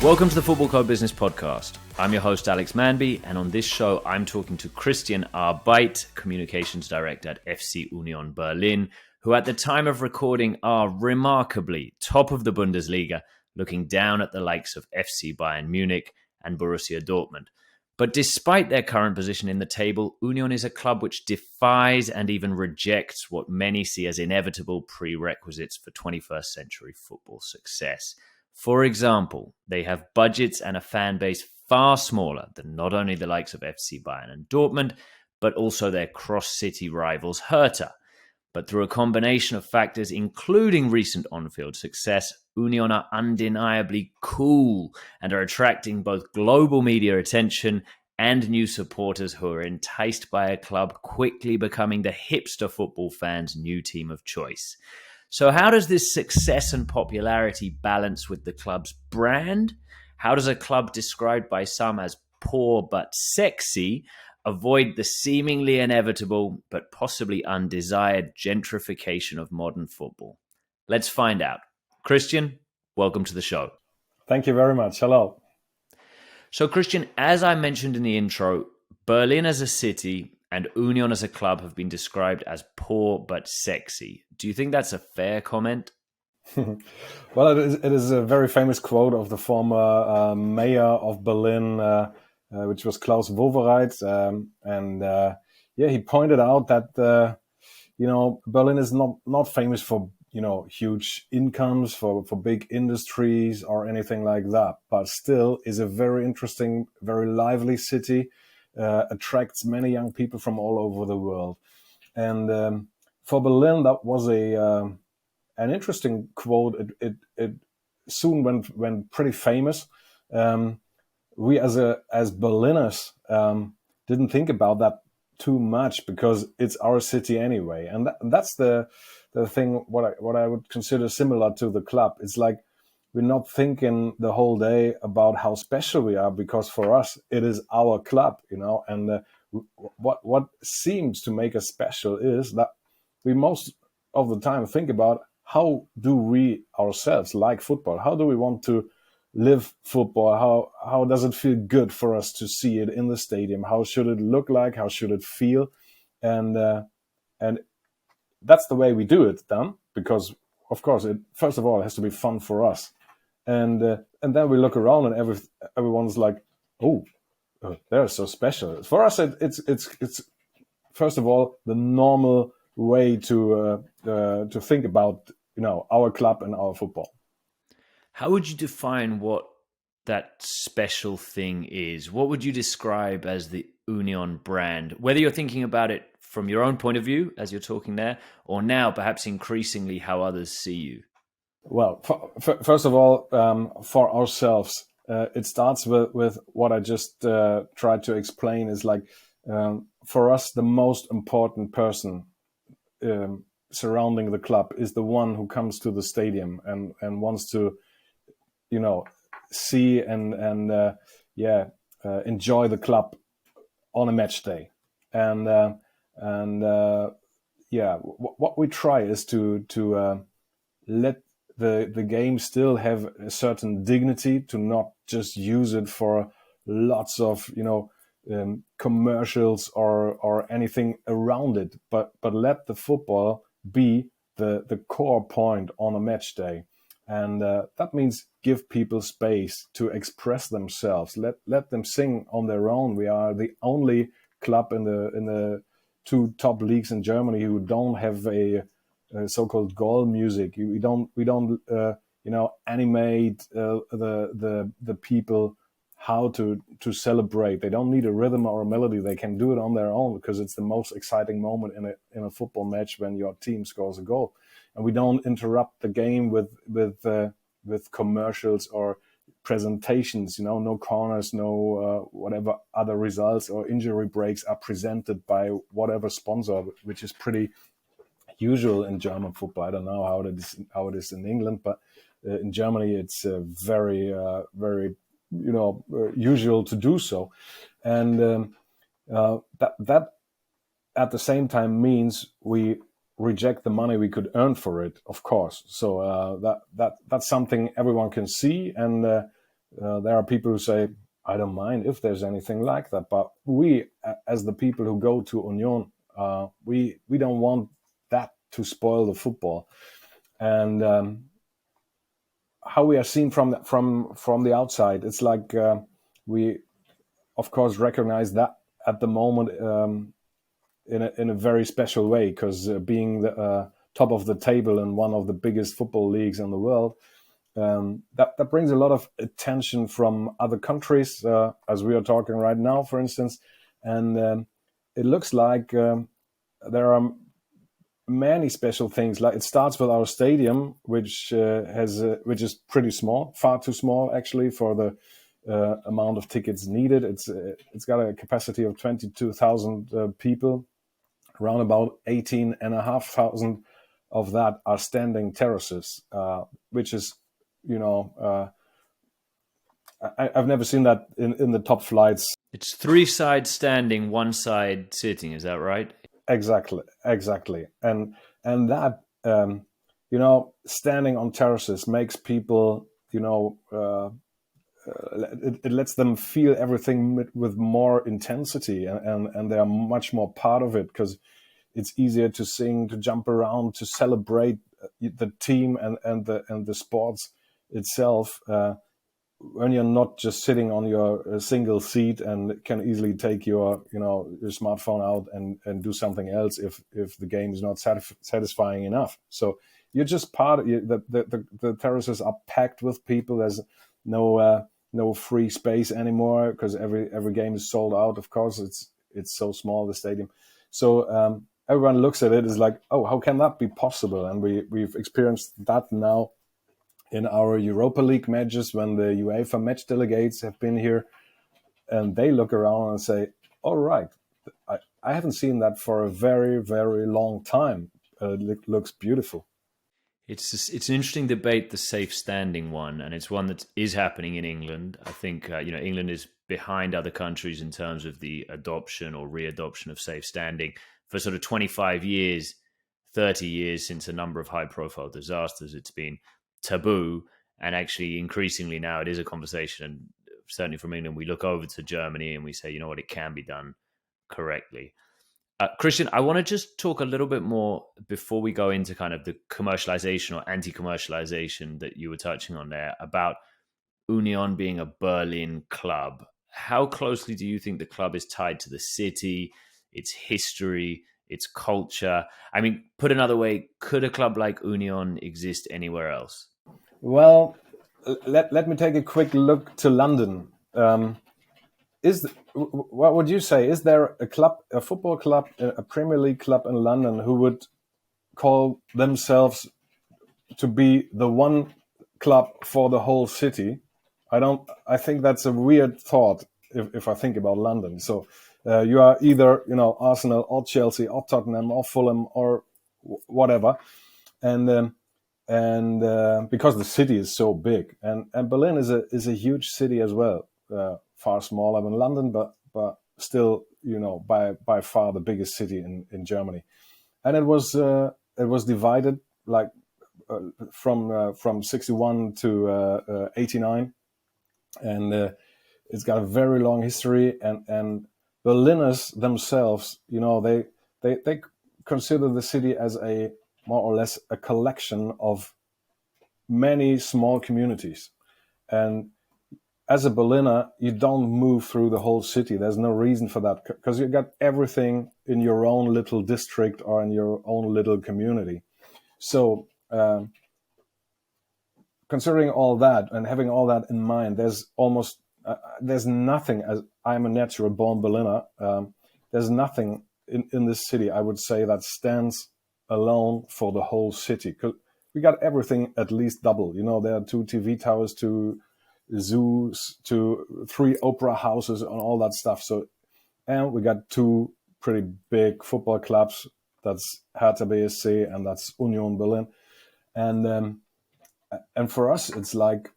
Welcome to the Footballco Business Podcast. I'm your host, Alex Manby, and on this show, I'm talking to Christian Arbeit, Communications Director at FC Union Berlin, who at the time of recording are remarkably top of the Bundesliga, looking down at the likes of FC Bayern Munich and Borussia Dortmund. But despite their current position in the table, Union is a club which defies and even rejects what many see as inevitable prerequisites for 21st century football success. For example, they have budgets and a fan base far smaller than not only the likes of FC Bayern and Dortmund, but also their cross-city rivals Hertha. But through a combination of factors, including recent on-field success, Union are undeniably cool and are attracting both global media attention and new supporters who are enticed by a club quickly becoming the hipster football fans' new team of choice. So how does this success and popularity balance with the club's brand? How does a club described by some as poor but sexy avoid the seemingly inevitable but possibly undesired gentrification of modern football? Let's find out. Christian, welcome to the show. Thank you very much. Hello. So Christian, as I mentioned in the intro, Berlin as a city and Union as a club have been described as poor but sexy. Do you think that's a fair comment? Well, it is a very famous quote of the former mayor of Berlin, which was Klaus Wowereit. He pointed out that, Berlin is not famous for, huge incomes, for big industries or anything like that, but still is a very interesting, very lively city, attracts many young people from all over the world. And for Berlin, that was an interesting quote. It soon went pretty famous. We as Berliners didn't think about that too much because it's our city anyway, and that's the thing. What I would consider similar to the club. It's like we're not thinking the whole day about how special we are because for us it is our club, And what seems to make us special is that we most of the time think about how do we ourselves like football? How do we want to live football? How does it feel good for us to see it in the stadium? How should it look like? How should it feel? And that's the way we do it then, because of course it first of all it has to be fun for us, and then we look around and everyone's like, oh, they're so special. For us, it's first of all the normal way to think about our club and our football. How would you define what that special thing is? What would you describe as the Union brand? Whether you're thinking about it from your own point of view as you're talking there, or now perhaps increasingly how others see you. Well, first of all, for ourselves, it starts with what I just tried to explain is like, for us, the most important person surrounding the club is the one who comes to the stadium and wants to, see and enjoy the club on a match day. What we try is to let the game still have a certain dignity, to not just use it for lots of commercials or anything around it, but let the football be the core point on a match day. And that means give people space to express themselves. Let them sing on their own. We are the only club in the two top leagues in Germany who don't have a so-called goal music. We don't animate the people how to celebrate. They don't need a rhythm or a melody. They can do it on their own because it's the most exciting moment in a football match when your team scores a goal. And we don't interrupt the game with commercials or presentations. No corners, no whatever other results or injury breaks are presented by whatever sponsor, which is pretty usual in German football. I don't know how it is in England, but in Germany it's very usual to do so, and that at the same time means we reject the money we could earn for it, of course. So that's something everyone can see, and there are people who say, I don't mind if there's anything like that, but we, as the people who go to Union, we don't want that to spoil the football. And how we are seen from the outside, it's like we, of course, recognize that at the moment in a very special way, because being the top of the table in one of the biggest football leagues in the world, that brings a lot of attention from other countries, as we are talking right now, for instance. And it looks like there are many special things. Like, it starts with our stadium, which is pretty small, far too small actually for the amount of tickets needed. It's got a capacity of 22,000 people. Around about 18,500 of that are standing terraces, which is, I've never seen that in the top flights. It's 3 sides standing, 1 side sitting. Is that right? Exactly. And that, standing on terraces makes people, it lets them feel everything with more intensity, and they are much more part of it, because it's easier to sing, to jump around, to celebrate the team and the sports itself, when you're not just sitting on your single seat and can easily take your smartphone out and do something else if the game is not satisfying enough. So you're just part of the terraces are packed with people. There's no free space anymore, because every game is sold out. Of course, it's so small, the stadium. So everyone looks at it as like, oh, how can that be possible? And we've experienced that now in our Europa League matches, when the UEFA match delegates have been here, and they look around and say, all right, I haven't seen that for a very, very long time. It looks beautiful. It's an interesting debate, the safe standing one, and it's one that is happening in England. I think England is behind other countries in terms of the adoption or readoption of safe standing. For sort of 25 years, 30 years since a number of high-profile disasters, it's been taboo, and actually increasingly now it is a conversation. And certainly from England, we look over to Germany and we say, you know what, it can be done correctly. Christian, I want to just talk a little bit more before we go into kind of the commercialization or anti-commercialization that you were touching on there, about Union being a Berlin club. How closely do you think the club is tied to the city, its history, its culture? I mean, put another way, could a club like Union exist anywhere else? Well, let me take a quick look to London. What would you say? Is there a football club, a Premier League club in London who would call themselves to be the one club for the whole city? I think that's a weird thought if I think about London. So you are either, Arsenal or Chelsea or Tottenham or Fulham or whatever. And because the city is so big, and Berlin is a huge city as well, far smaller than London, but still, by far the biggest city in Germany. And it was divided like from 61 to 89, and it's got a very long history. And Berliners themselves, they consider the city as a more or less a collection of many small communities. And as a Berliner, you don't move through the whole city. There's no reason for that, because you got everything in your own little district or in your own little community. So considering all that and having all that in mind, there's nothing, as I'm a natural born Berliner, there's nothing in this city, I would say, that stands alone for the whole city. 'Cause we got everything at least double. There are 2 TV towers, 2 zoos, 3 opera houses, and all that stuff. So, and we got 2 pretty big football clubs. That's Hertha BSC and that's Union Berlin. And for us, it's like,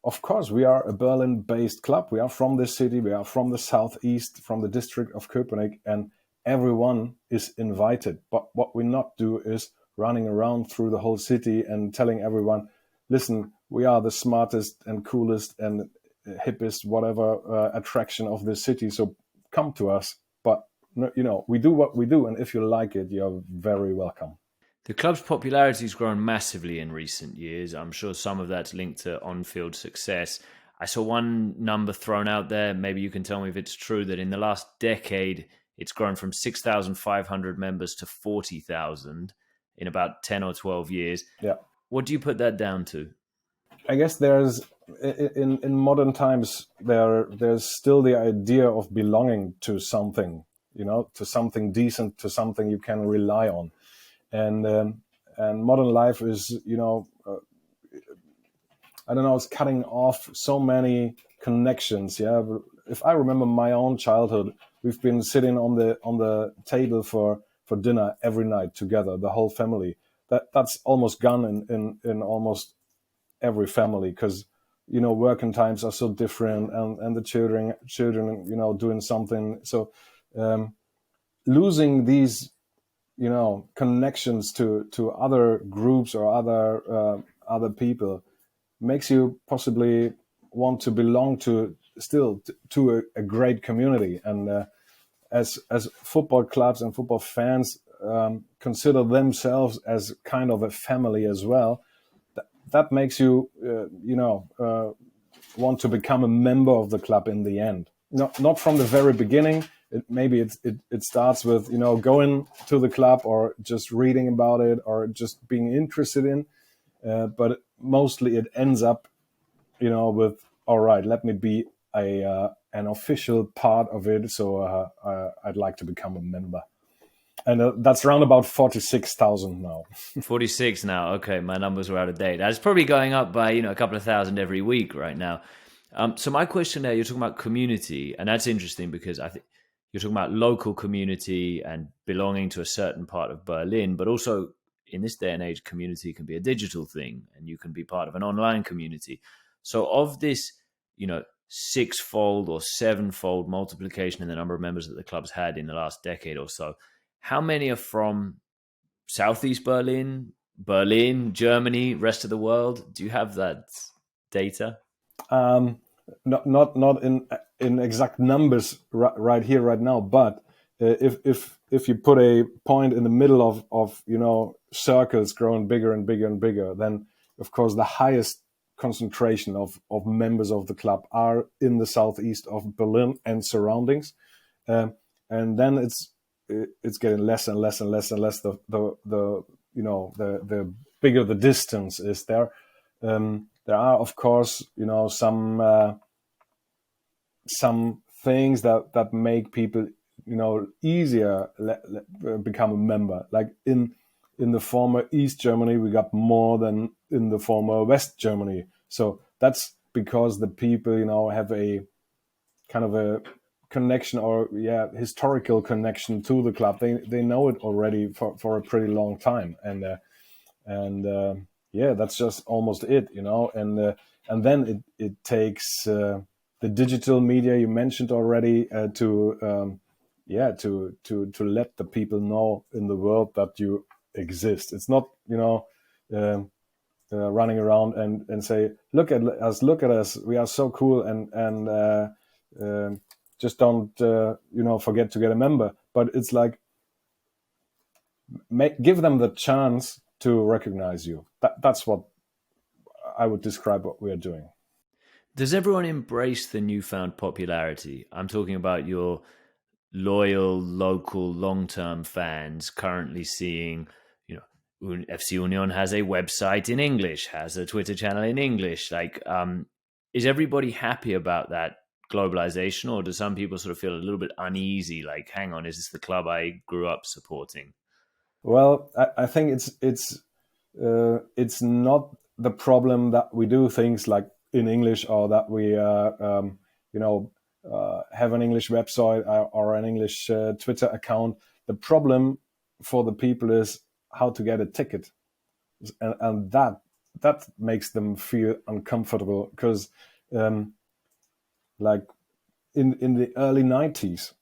of course, we are a Berlin-based club. We are from this city. We are from the southeast, from the district of Köpenick, and everyone is invited. But what we not do is running around through the whole city and telling everyone, listen, we are the smartest and coolest and hippest whatever attraction of this city, so come to us. But we do what we do, and if you like it, you're very welcome. The club's popularity has grown massively in recent years. I'm sure some of that's linked to on-field success. I saw one number thrown out there, maybe you can tell me if it's true, that in the last decade, it's grown from 6,500 members to 40,000 in about 10 or 12 years. Yeah. What do you put that down to? I guess there's, in modern times, there's still the idea of belonging to something, to something decent, to something you can rely on. And modern life is, I don't know, it's cutting off so many connections. Yeah, if I remember my own childhood, we've been sitting on the table for dinner every night together, the whole family. That's almost gone in almost every family, because working times are so different, and the children doing something. So losing these connections to other groups or other people makes you possibly want to belong to a great community. And as football clubs and football fans consider themselves as kind of a family as well, that makes you want to become a member of the club in the end. Not from the very beginning. It starts with going to the club or just reading about it or just being interested in, but mostly it ends up with, all right, let me be an official part of it, so I'd like to become a member. And that's around about 46,000 now. 46 now. Okay, my numbers were out of date. That's probably going up by a couple of thousand every week right now. So my question there, you're talking about community, and that's interesting because I think you're talking about local community and belonging to a certain part of Berlin, but also in this day and age, community can be a digital thing, and you can be part of an online community. So of this, sixfold or sevenfold multiplication in the number of members that the club's had in the last decade or so, how many are from Southeast Berlin, Germany, rest of the world? Do you have that data? Not in exact numbers right here, right now, but if you put a point in the middle of circles growing bigger and bigger and bigger, then of course the highest concentration of members of the club are in the southeast of Berlin and surroundings, and then it's getting less and less and less and less the bigger the distance is there. There are, of course, some things that make people, easier become a member. Like in the former East Germany, we got more than in the former West Germany. So that's because the people, have a kind of a connection or historical connection to the club. They know it already for a pretty long time, and that's just almost it, and then it takes the digital media you mentioned already to let the people know in the world that you exist. It's not running around and say, look at us, we are so cool, and just don't forget to get a member. But it's like give them the chance to recognize you. That's what I would describe what we are doing. Does everyone embrace the newfound popularity? I'm talking about your loyal, local, long-term fans currently seeing, FC Union has a website in English, has a Twitter channel in English. Like, is everybody happy about that globalization, or do some people sort of feel a little bit uneasy? Like, hang on, is this the club I grew up supporting? Well, I think it's not the problem that we do things like in English, or that we have an English website or an English Twitter account. The problem for the people is how to get a ticket, and that makes them feel uncomfortable, because like in the early 90s,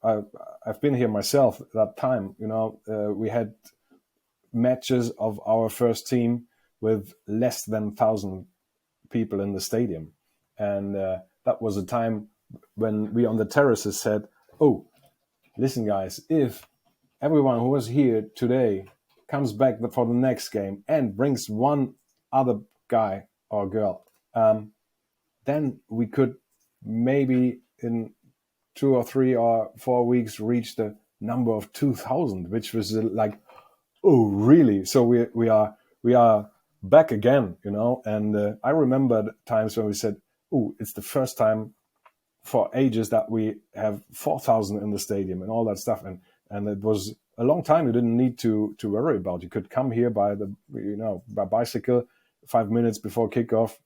I've been here myself at that time. We had matches of our first team with less than 1,000 people in the stadium. And that was a time when we on the terraces said, oh, listen, guys, if everyone who was here today comes back for the next game and brings one other guy or girl, then we could maybe in 2 or 3 or 4 weeks reach the number of 2,000, which was like, oh, really? So we are back again, you know. And I remember times when we said, oh, it's the first time for ages that we have 4,000 in the stadium and all that stuff. And it was a long time you didn't need to worry about. You could come here by bicycle 5 minutes before kickoff,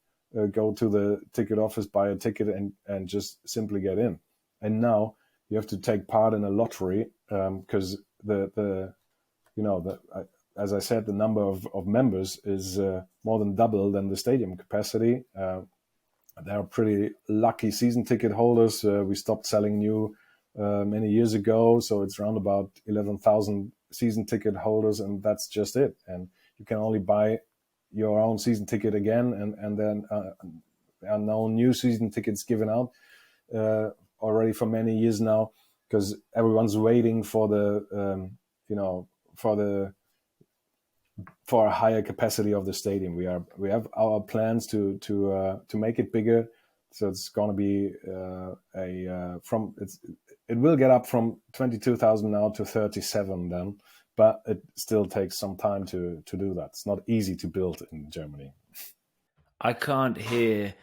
go to the ticket office, buy a ticket, and just simply get in. And now you have to take part in a lottery because as I said, the number of members is more than double than the stadium capacity. They are pretty lucky season ticket holders. We stopped selling new many years ago, so it's around about 11,000 season ticket holders, and that's just it. And you can only buy your own season ticket again, and then there are no new season tickets given out already for many years now, because everyone's waiting for for a higher capacity of the stadium. We have our plans to make it bigger, so it's going to be it will get up from 22,000 now to 37 then, but it still takes some time to do that. It's not easy to build in Germany. I can't hear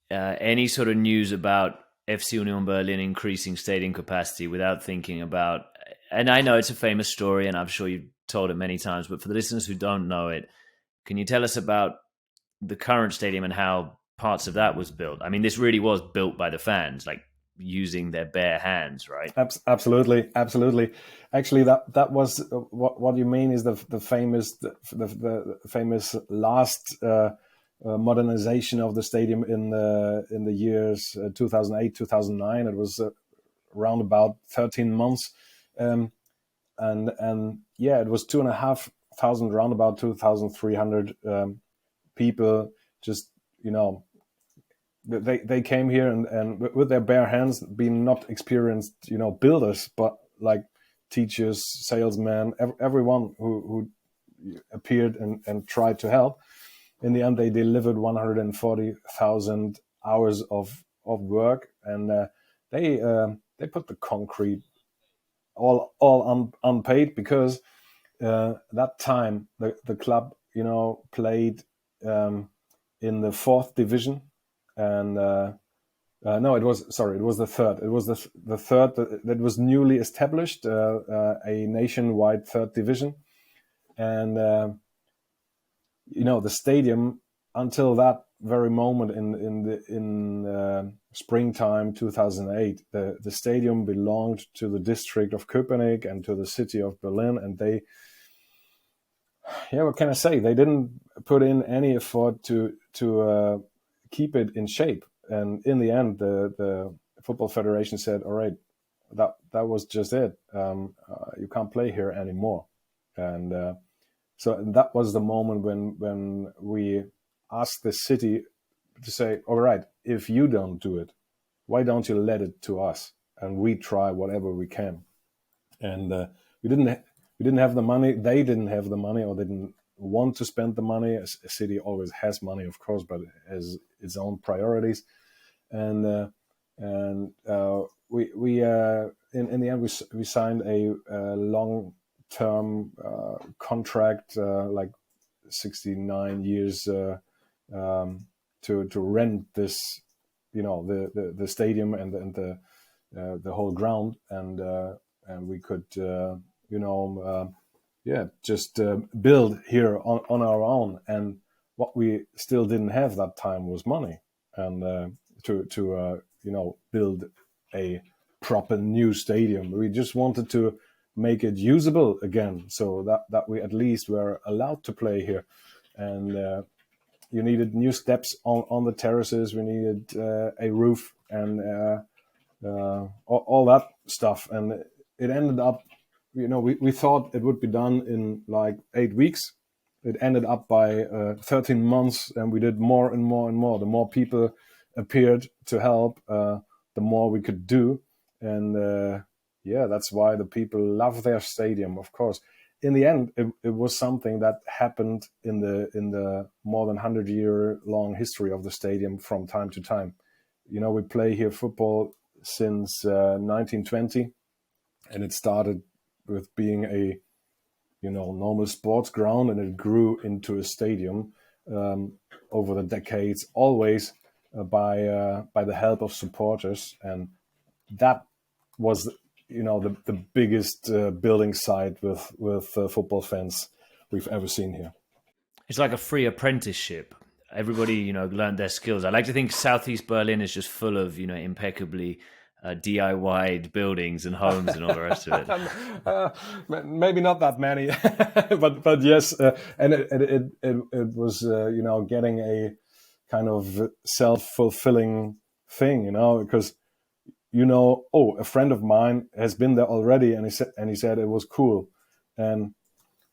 any sort of news about FC Union Berlin increasing stadium capacity without thinking about, and I know it's a famous story and I'm sure you've told it many times, but for the listeners who don't know it, can you tell us about the current stadium and how parts of that was built? I mean, this really was built by the fans, like using their bare hands, right? Absolutely. Actually, that was what you mean is the famous last modernization of the stadium in the years 2008, 2009. It was around about 13 months. And yeah, it was 2,500, around about 2,300 people. Just, they came here and with their bare hands, being not experienced, builders, but like teachers, salesmen, everyone who appeared and tried to help. In the end, they delivered 140,000 hours of work, and they put the concrete all unpaid, because that time the club played in the 4th division, and no, it was the 3rd. It was the 3rd that was newly established, a nationwide 3rd division, and the stadium until that very moment in springtime 2008, the stadium belonged to the district of Köpenick and to the city of Berlin, and they, what can I say? They didn't put in any effort to keep it in shape. And in the end, the Football Federation said, "All right, that was just it. You can't play here anymore." And so that was the moment when we asked the city to say, "All right, if you don't do it, why don't you let it to us, and we try whatever we can?" And we didn't have the money. They didn't have the money, or they didn't want to spend the money. A city always has money, of course, but it has its own priorities. And we in the end we signed a long-term contract, like 69 years, to rent this, the stadium and the whole ground, and we could just build here on our own. And what we still didn't have that time was money, and to build a proper new stadium. We just wanted to make it usable again, so that we at least were allowed to play here. And you needed new steps on the terraces. We needed a roof and all that stuff. And it ended up, we thought it would be done in like 8 weeks. it ended up by 13 months, and we did more and more and more. The more people appeared to help, the more we could do. And that's why the people love their stadium, of course. In the end, it was something that happened in the more than 100-year-long history of the stadium from time to time. We play here football since 1920, and it started with being a normal sports ground, and it grew into a stadium over the decades, always by the help of supporters, and that was the biggest building site with football fans we've ever seen here. It's like a free apprenticeship. Everybody, learned their skills. I like to think Southeast Berlin is just full of, impeccably DIY'd buildings and homes and all the rest of it. Maybe not that many, but yes, and it was getting a kind of self-fulfilling thing, because a friend of mine has been there already, and he said it was cool, and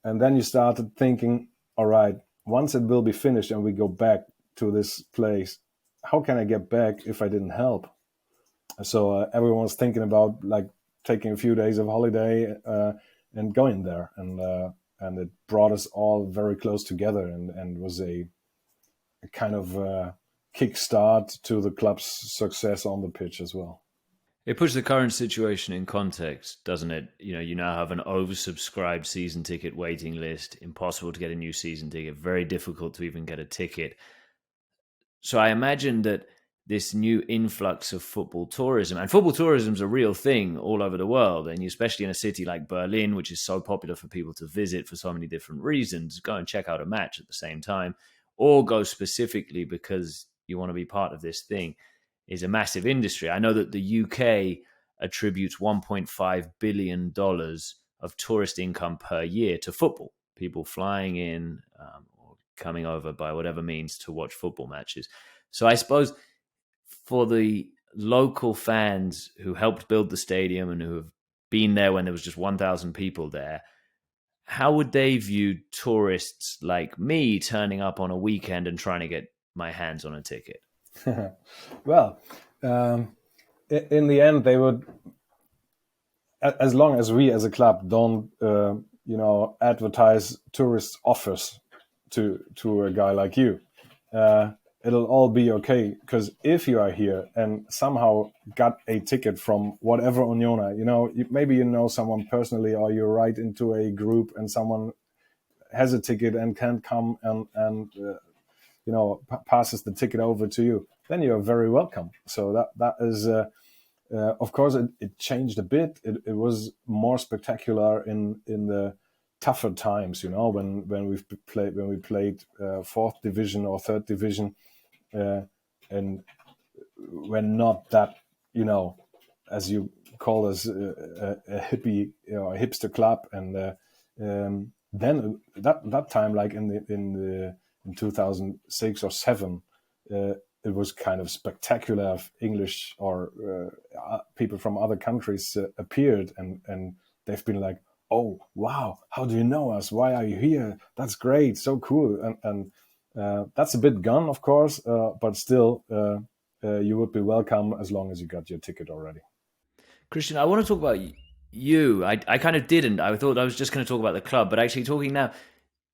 then you started thinking, all right, once it will be finished and we go back to this place, how can I get back if I didn't help? So everyone was thinking about like taking a few days of holiday and going there, and it brought us all very close together, and was a kind of kickstart to the club's success on the pitch as well. It puts the current situation in context, doesn't it? You now have an oversubscribed season ticket waiting list, impossible to get a new season ticket, very difficult to even get a ticket. So I imagine that this new influx of football tourism, and football tourism is a real thing all over the world, and especially in a city like Berlin, which is so popular for people to visit for so many different reasons, go and check out a match at the same time, or go specifically because you want to be part of this thing, is a massive industry. I know that the UK attributes $1.5 billion of tourist income per year to football, people flying in or coming over by whatever means to watch football matches. So I suppose for the local fans who helped build the stadium and who have been there when there was just 1,000 people there, how would they view tourists like me turning up on a weekend and trying to get my hands on a ticket? Well, in the end, they would, as long as we as a club don't, advertise tourist offers to a guy like you, it'll all be okay. Because if you are here and somehow got a ticket from whatever Uniona, maybe someone personally, or you're right into a group and someone has a ticket and can come and passes the ticket over to you, then you're very welcome. So that is, of course, it changed a bit. It was more spectacular in the tougher times, when we played fourth division or third division, and when not that, as you call us, a hippie, a hipster club, and then that time, like in 2006 or 7, it was kind of spectacular. English or people from other countries appeared, and they've been like, "Oh, wow! How do you know us? Why are you here? That's great, so cool!" And that's a bit gone, of course, but still, you would be welcome as long as you got your ticket already. Christian, I want to talk about you. I kind of didn't. I thought I was just going to talk about the club, but actually talking now.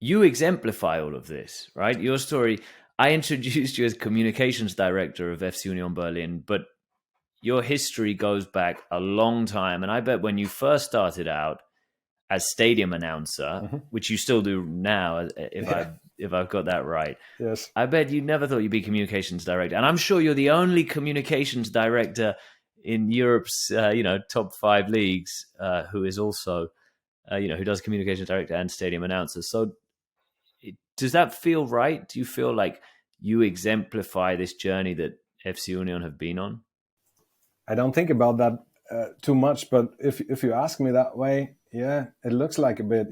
You exemplify all of this, right? Your story, I introduced you as communications director of FC Union Berlin, but your history goes back a long time. And I bet when you first started out as stadium announcer, which you still do now, if I've got that right. Yes. I bet you never thought you'd be communications director. And I'm sure you're the only communications director in Europe's, top 5 leagues who is also, who does communications director and stadium announcer. So does that feel right? Do you feel like you exemplify this journey that FC Union have been on? I don't think about that too much, but if you ask me that way, yeah, it looks like a bit.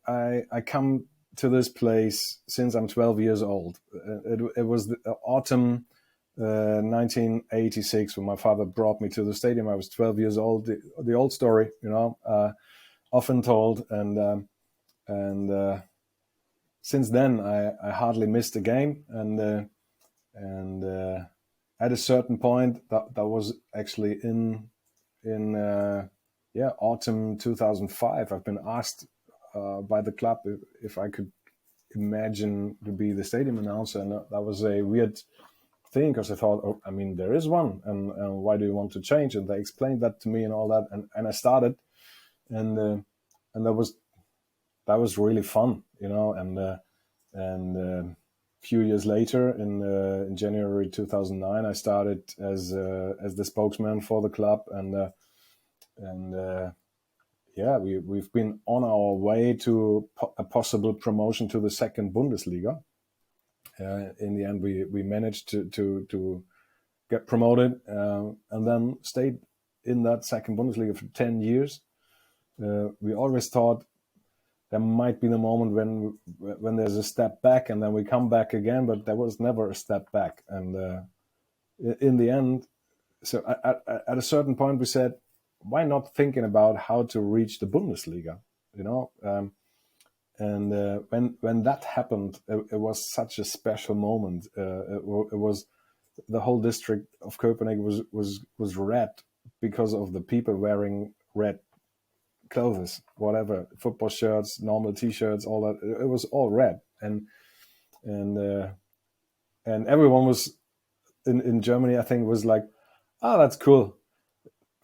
I come to this place since I'm 12 years old. It was the autumn 1986 when my father brought me to the stadium. I was 12 years old. The old story, often told, and since then, I hardly missed a game, and at a certain point, that was actually in autumn 2005. I've been asked by the club if I could imagine to be the stadium announcer, and that was a weird thing because I thought, oh, I mean, there is one, and why do you want to change? And they explained that to me and all that, and I started, and that was really fun, and a few years later, in January 2009, I started as the spokesman for the club, and we've been on our way to a possible promotion to the second Bundesliga. In the end, we managed to get promoted, and then stayed in that second Bundesliga for 10 years. We always thought there might be the moment when there's a step back and then we come back again, but there was never a step back. And in the end, so at a certain point, we said, why not thinking about how to reach the Bundesliga, and when that happened, it was such a special moment. It was the whole district of Copenhagen was red because of the people wearing red clothes, whatever, football shirts, normal T-shirts, all that. It was all red, and everyone was in Germany, I think, was like, "Ah, that's cool.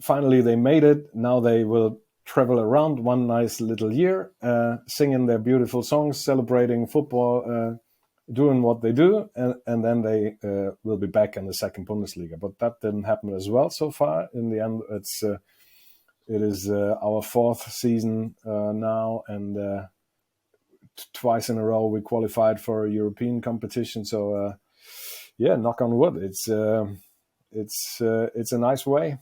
Finally, they made it. Now they will travel around one nice little year, singing their beautiful songs, celebrating football, doing what they do, and then they will be back in the second Bundesliga." But that didn't happen as well so far. In the end, it is our fourth season now, and twice in a row we qualified for a European competition. So knock on wood, it's a nice way,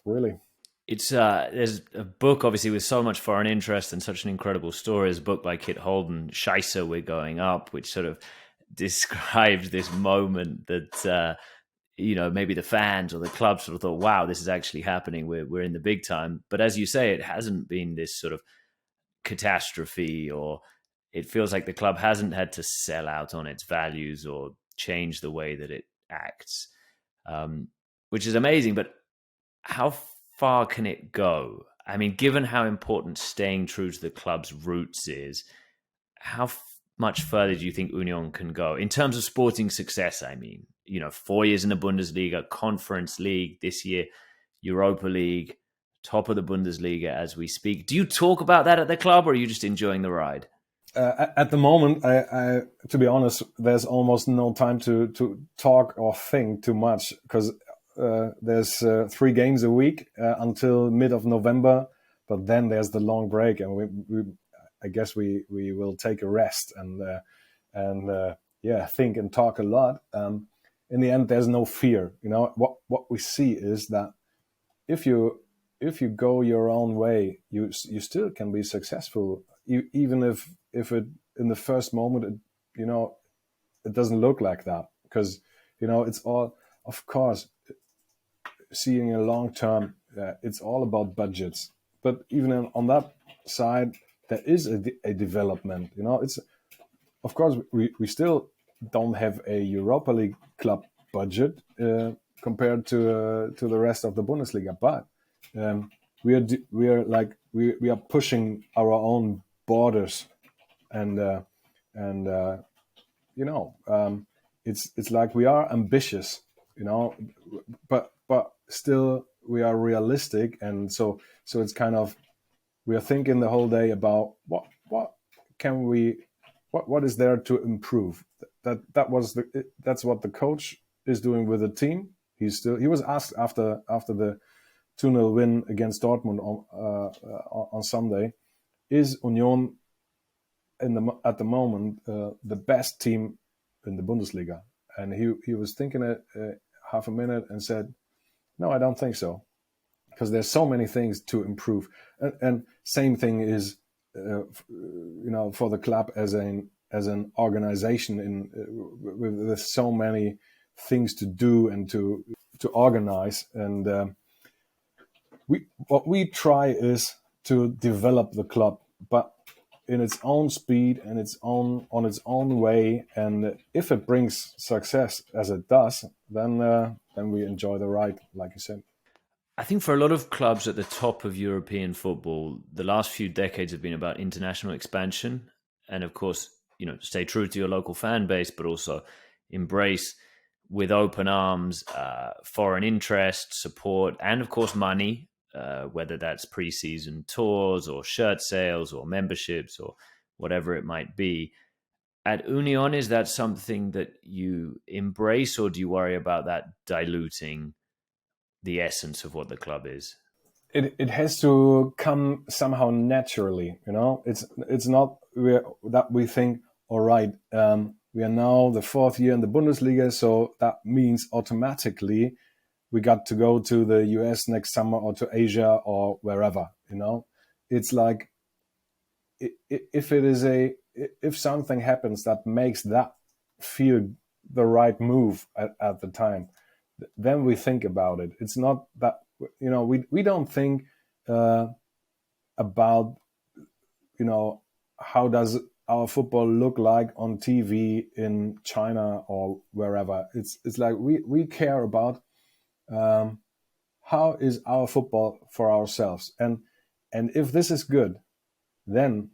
really. It's there's a book, obviously, with so much foreign interest and such an incredible story. There's a book by Kit Holden, Scheisse, We're Going Up, which sort of describes this moment that maybe the fans or the club sort of thought, wow, this is actually happening, we're in the big time. But as you say, it hasn't been this sort of catastrophe, or it feels like the club hasn't had to sell out on its values or change the way that it acts, which is amazing. But how far can it go? I mean, given how important staying true to the club's roots is, how much further do you think Union can go in terms of sporting success? I mean, 4 years in the Bundesliga, Conference League this year, Europa League, top of the Bundesliga as we speak. Do you talk about that at the club, or are you just enjoying the ride? At the moment, I to be honest, there's almost no time to talk or think too much, because there's 3 games a week until mid of November, but then there's the long break, and I guess we will take a rest and think and talk a lot. In the end, there's no fear. What we see is that if you go your own way, you still can be successful, even if it in the first moment it doesn't look like that, because it's all, of course, seeing a long term, it's all about budgets. But even on that side, there is a development. It's, of course, we still don't have a Europa League club budget compared to the rest of the Bundesliga, but we are pushing our own borders, and it's like we are ambitious, but still we are realistic, and so it's kind of, we are thinking the whole day about what is there to improve. That's what the coach is doing with the team. He was asked after the 2-0 win against Dortmund on Sunday, is Union at the moment the best team in the Bundesliga? And he was thinking half a minute and said, no, I don't think so, because there's so many things to improve. And same thing is for the club as an organization with so many things to do and to organize. And what we try is to develop the club, but in its own speed and on its own way. And if it brings success as it does, then we enjoy the ride, like you said. I think for a lot of clubs at the top of European football, the last few decades have been about international expansion. And of course, stay true to your local fan base, but also embrace with open arms foreign interest, support, and of course money, whether that's pre-season tours or shirt sales or memberships or whatever it might be. At Union, is that something that you embrace, or do you worry about that diluting the essence of what the club is? It has to come somehow naturally, It's not that we think, all right, we are now the fourth year in the Bundesliga, so that means automatically we got to go to the US next summer or to Asia or wherever, It's like if something happens that makes that feel the right move at the time, then we think about it. It's not that, we don't think about, how does our football look like on TV in China or wherever. It's like we care about how is our football for ourselves. And if this is good, then,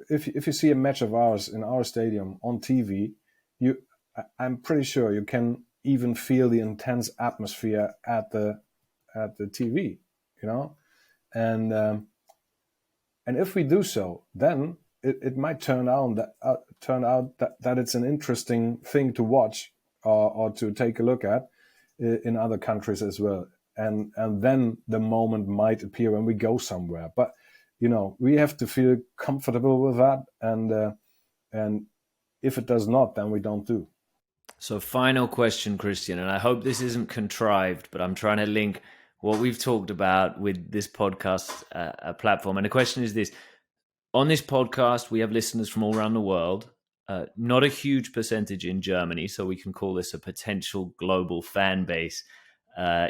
if you see a match of ours in our stadium on TV, I'm pretty sure you can even feel the intense atmosphere at the TV, and if we do so, then it might turn out that it's an interesting thing to watch or to take a look at in other countries as well, and then the moment might appear when we go somewhere. But we have to feel comfortable with that, and if it does not, then we don't do. So final question, Christian, and I hope this isn't contrived, but I'm trying to link what we've talked about with this podcast platform. And the question is this. On this podcast, we have listeners from all around the world, not a huge percentage in Germany, so we can call this a potential global fan base,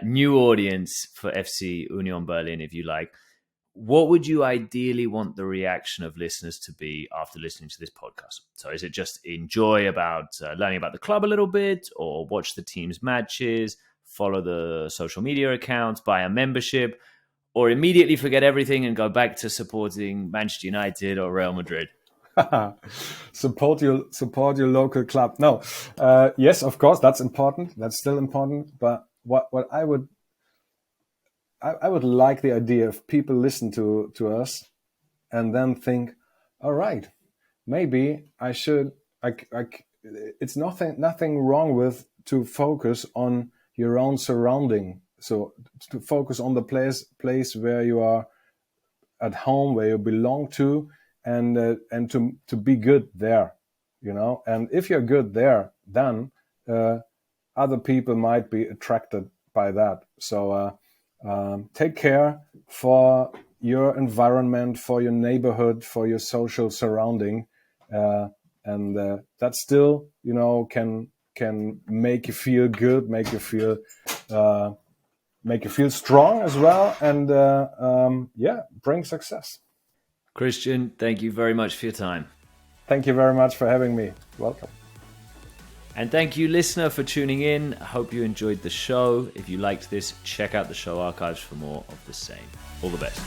new audience for FC Union Berlin, if you like. What would you ideally want the reaction of listeners to be after listening to this podcast? So is it just enjoy about learning about the club a little bit, or watch the team's matches, follow the social media accounts, buy a membership, or immediately forget everything and go back to supporting Manchester United or Real Madrid? Support your local club. No, yes, of course, that's important. That's still important. But what I would like the idea if people listen to us and then think, all right, maybe I should. It's nothing wrong with to focus on your own surrounding. So to focus on the place where you are at home, where you belong to, and to be good there, And if you're good there, then other people might be attracted by that. So take care for your environment, for your neighborhood, for your social surrounding, and that still, can make you feel good, make you feel strong as well, and bring success. Christian, thank you very much for your time. Thank you very much for having me. Welcome. And thank you, listener, for tuning in. I hope you enjoyed the show. If you liked this, check out the show archives for more of the same. All the best.